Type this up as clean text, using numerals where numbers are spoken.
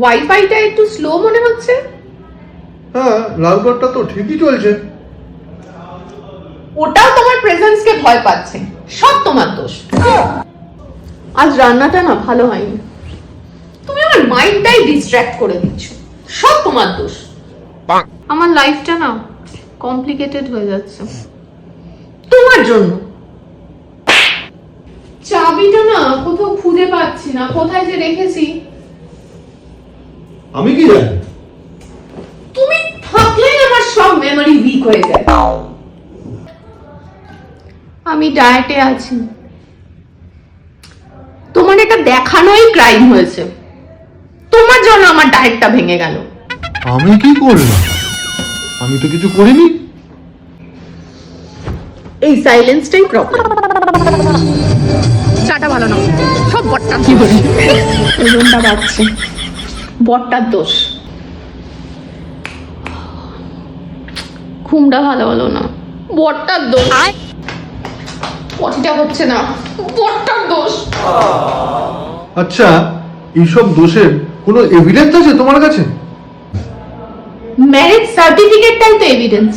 ওয়াইফাইটা একটু স্লো মনে হচ্ছে। হ্যাঁ, রাউটারটা তো ঠিকই চলছে। ওটাও তোমার প্রেজেন্সকে ভয় পাচ্ছে, সব তোমার দোষ। আজ রান্নাটা না ভালো হয়নি, তুমি আমার মাইন্ডটাই ডিস্ট্র্যাক্ট করে দিচ্ছ, সব তোমার দোষ। আমার লাইফটা না কমপ্লিকেটেড হয়ে যাচ্ছে তোমার জন্য। চাবিটা না কোথাও খুঁজে পাচ্ছি না, কোথায় যে রেখেছি। আমি কি জানি? তুমি থাকলেই আমার সব মেমরি উইক হয়ে যায়। আমি ডায়েটে আছি, তোমার এটা দেখানোই ক্রাইম হয়েছে। তোমার জন্য আমার ডায়েটটা ভেঙে গেল। আমি কি করলাম? আমি তো কিছু করিনি। এই সাইলেন্সটাই প্রবলেম। চাটা ভালো না, সব বট্টার কি বলি ওজনটা বাড়ছে, বট্টার দোষ। ঘুমটা ভালো হলো না, বট্টার দোষ। পটিটা হচ্ছে না, বট্টার দোষ। আচ্ছা, এইসব দোষের কোনো এভিডেন্স আছে তোমার কাছে? ম্যারেজ সার্টিফিকেটটাই তো এভিডেন্স।